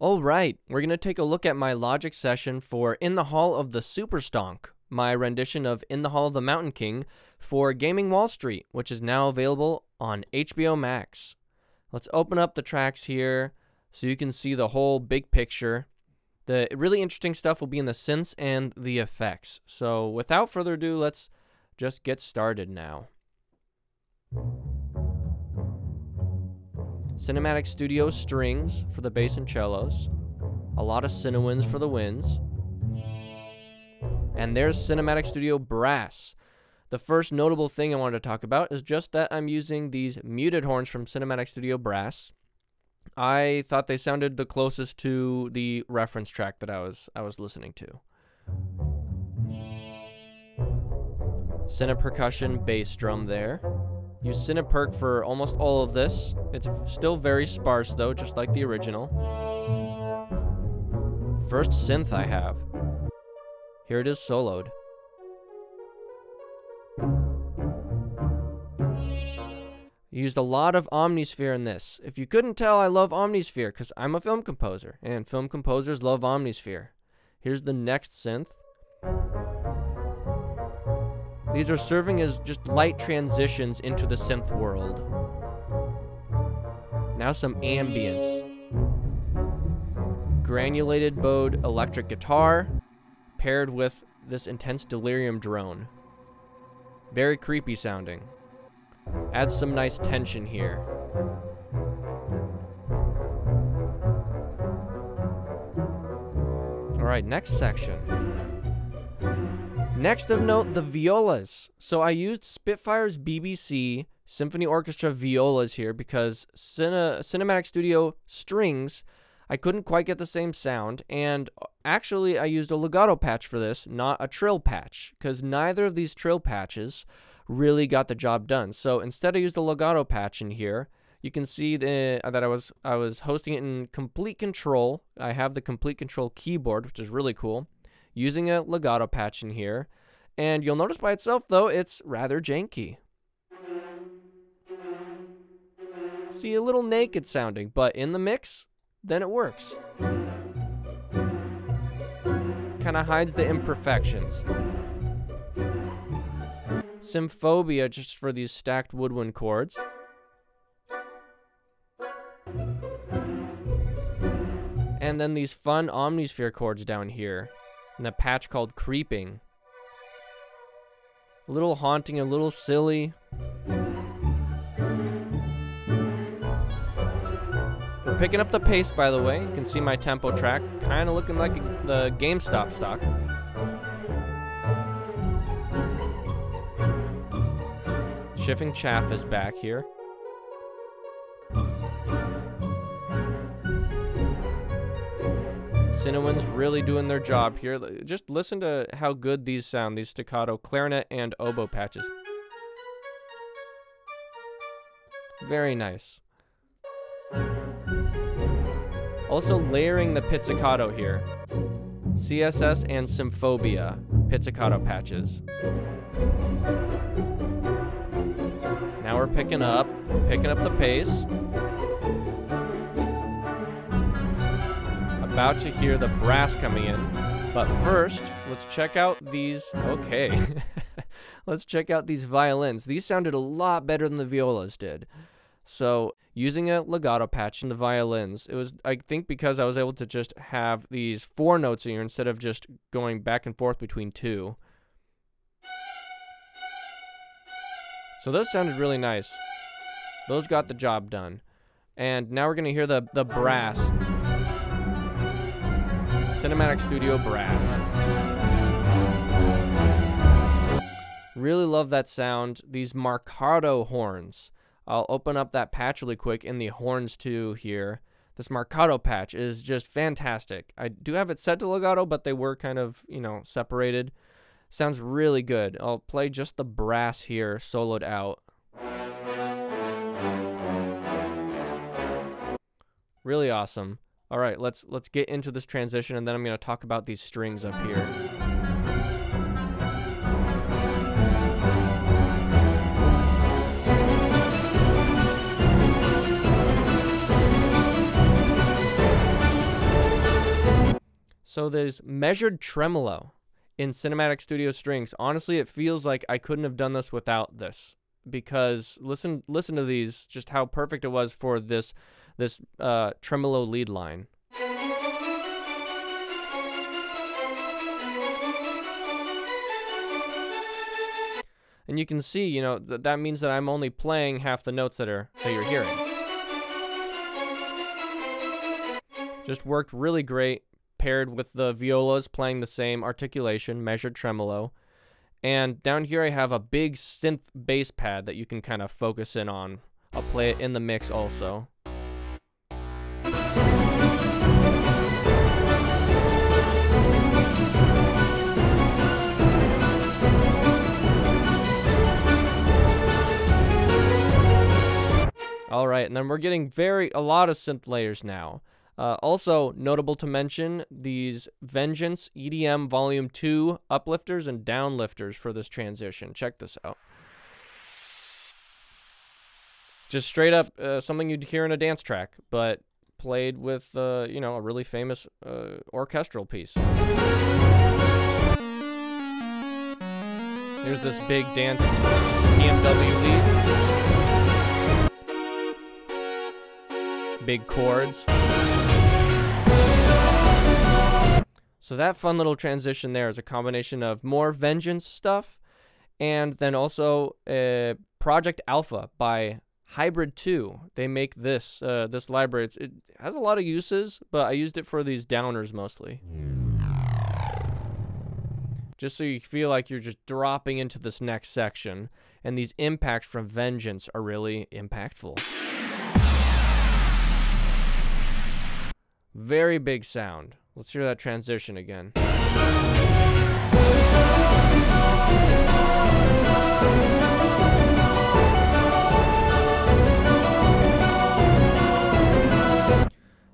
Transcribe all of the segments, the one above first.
Alright, we're going to take a look at my Logic session for In the Hall of the Super Stonk, my rendition of In the Hall of the Mountain King for Gaming Wall Street, which is now available on HBO Max. Let's open up the tracks here so you can see the whole big picture. The really interesting stuff will be in the synths and the effects. So without further ado, let's just get started now. Cinematic Studio strings for the bass and cellos. A lot of Cinewinds for the winds. And there's Cinematic Studio brass. The first notable thing I wanted to talk about is just that I'm using these muted horns from Cinematic Studio brass. I thought they sounded the closest to the reference track that I was listening to. Cinepercussion bass drum there. Use Cineperc for almost all of this. It's still very sparse though, just like the original. First synth I have. Here it is soloed. Used a lot of Omnisphere in this. If you couldn't tell, I love Omnisphere because I'm a film composer, and film composers love Omnisphere. Here's the next synth. These are serving as just light transitions into the synth world. Now some ambience. Granulated bowed electric guitar paired with this intense delirium drone. Very creepy sounding. Adds some nice tension here. Alright, next section. Next of note, the violas. So I used Spitfire's BBC Symphony Orchestra violas here because Cinematic Studio strings, I couldn't quite get the same sound, and actually I used a legato patch for this, not a trill patch, because neither of these trill patches really got the job done. So instead I used a legato patch in here. You can see that I was hosting it in Complete Control. I have the Complete Control keyboard, which is really cool. Using a legato patch in here, and you'll notice by itself though it's rather janky. See, a little naked sounding, but in the mix, then it works. Kind of hides the imperfections. Symphobia just for these stacked woodwind chords. And then these fun Omnisphere chords down here. And a patch called Creeping. A little haunting, a little silly. We're picking up the pace, by the way. You can see my tempo track, kind of looking like the GameStop stock. Shifting Chaff is back here. Cinewinds really doing their job here. Just listen to how good these sound, these staccato clarinet and oboe patches. Very nice. Also layering the pizzicato here. CSS and Symphobia pizzicato patches. Now we're picking up the pace. About to hear the brass coming in, but first let's check out these. Okay. Let's check out these violins. These sounded a lot better than the violas did. So using a legato patch in the violins, it was, I think, because I was able to just have these 4 notes in here instead of just going back and forth between 2. So those sounded really nice. Those got the job done. And now we're gonna hear the brass. Cinematic Studio brass. Really love that sound. These Marcato horns. I'll open up that patch really quick in the horns too here. This Marcato patch is just fantastic. I do have it set to legato, but they were kind of, separated. Sounds really good. I'll play just the brass here, soloed out. Really awesome. All right, let's get into this transition, and then I'm going to talk about these strings up here. So there's measured tremolo in Cinematic Studio Strings. Honestly, it feels like I couldn't have done this without this, because listen to these, just how perfect it was for this tremolo lead line. And you can see, you know, that means that I'm only playing half the notes that you're hearing. Just worked really great, paired with the violas playing the same articulation, measured tremolo. And down here I have a big synth bass pad that you can kind of focus in on. I'll play it in the mix also. All right, and then we're getting a lot of synth layers now. Also notable to mention, these Vengeance EDM Volume 2 uplifters and downlifters for this transition. Check this out. Just straight up something you'd hear in a dance track, but played with, you know, a really famous orchestral piece. Here's this big dance BMW lead. Big chords. So that fun little transition there is a combination of more Vengeance stuff, and then also Project Alpha by Hybrid 2. They make this this library. It has a lot of uses, but I used it for these downers mostly. Just so you feel like you're just dropping into this next section, and these impacts from Vengeance are really impactful. Very big sound. Let's hear that transition again.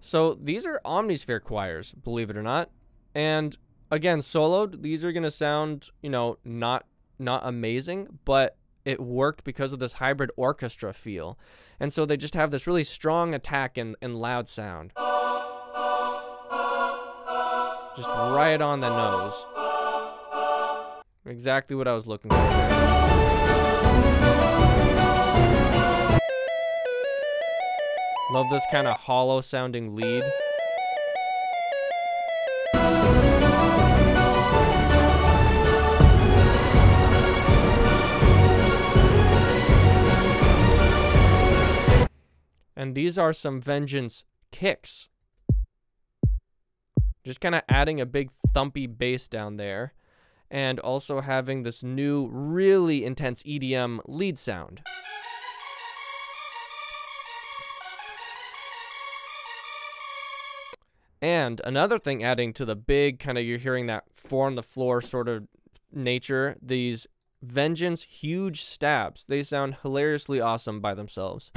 So these are Omnisphere choirs, believe it or not. And again, soloed, these are going to sound, you know, not amazing, but it worked because of this hybrid orchestra feel. And so they just have this really strong attack and loud sound. Just right on the nose. Exactly what I was looking for there. Love this kind of hollow sounding lead. And these are some Vengeance kicks. Just kind of adding a big thumpy bass down there, and also having this new really intense EDM lead sound. And another thing adding to the big kind of, you're hearing that four on the floor sort of nature, these Vengeance huge stabs. They sound hilariously awesome by themselves.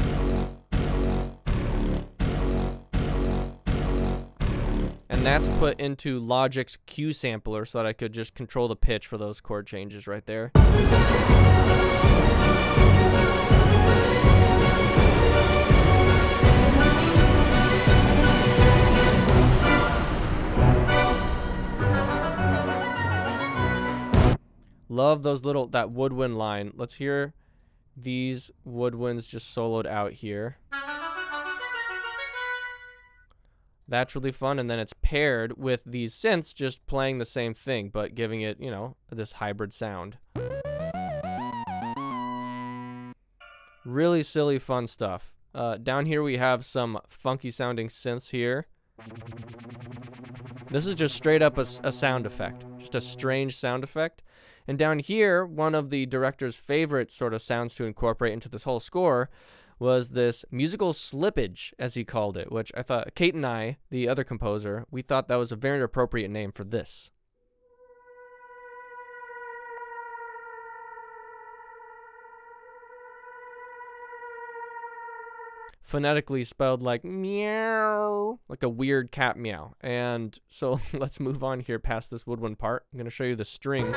And that's put into Logic's Q sampler so that I could just control the pitch for those chord changes right there. Love those that woodwind line. Let's hear these woodwinds just soloed out here. That's really fun, and then it's paired with these synths just playing the same thing, but giving it, you know, this hybrid sound. Really silly, fun stuff. Down here we have some funky sounding synths here. This is just straight up a sound effect, just a strange sound effect. And down here, one of the director's favorite sort of sounds to incorporate into this whole score was this musical slippage, as he called it, which I thought, Kate and I, the other composer, we thought that was a very appropriate name for this. Phonetically spelled like meow, like a weird cat meow. And so let's move on here past this woodwind part. I'm going to show you the strings.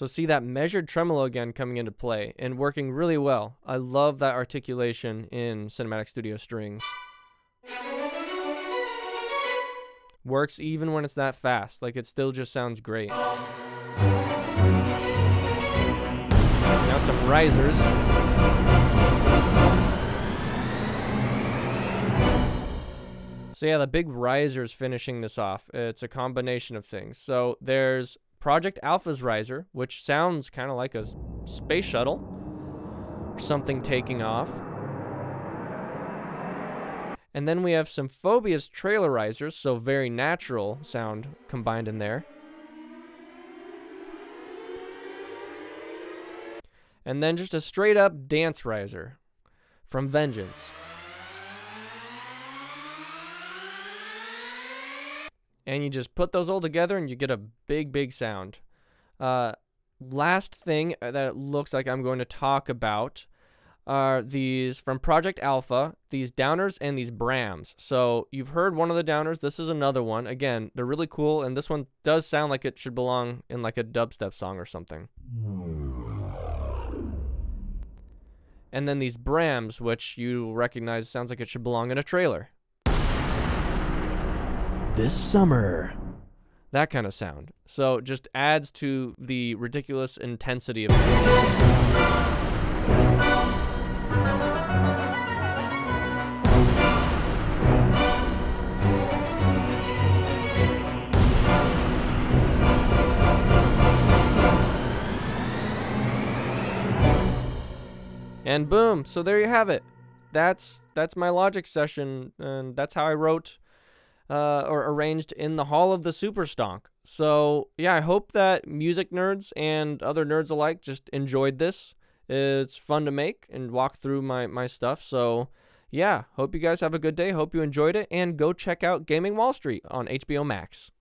So see that measured tremolo again coming into play and working really well. I love that articulation in Cinematic Studio Strings. Works even when it's that fast. Like, it still just sounds great. Now some risers. So yeah, the big risers finishing this off. It's a combination of things. So there's Project Alpha's riser, which sounds kind of like a space shuttle or something taking off. And then we have some Phobia's trailer risers, so very natural sound combined in there. And then just a straight up dance riser from Vengeance. And you just put those all together and you get a big, big sound. Last thing that it looks like I'm going to talk about are these from Project Alpha, these downers and these brams. So you've heard one of the downers. This is another one. Again, they're really cool, and this one does sound like it should belong in like a dubstep song or something. And then these brams, which you recognize sounds like it should belong in a trailer. This summer. That kind of sound. So just adds to the ridiculous intensity of it. And boom, so there you have it. That's my Logic session, and that's how I wrote or arranged in the Hall of the Super Stonk. So yeah, I hope that music nerds and other nerds alike just enjoyed this. It's fun to make and walk through my stuff. So yeah, hope you guys have a good day. Hope you enjoyed it, and go check out Gaming Wall Street on HBO Max.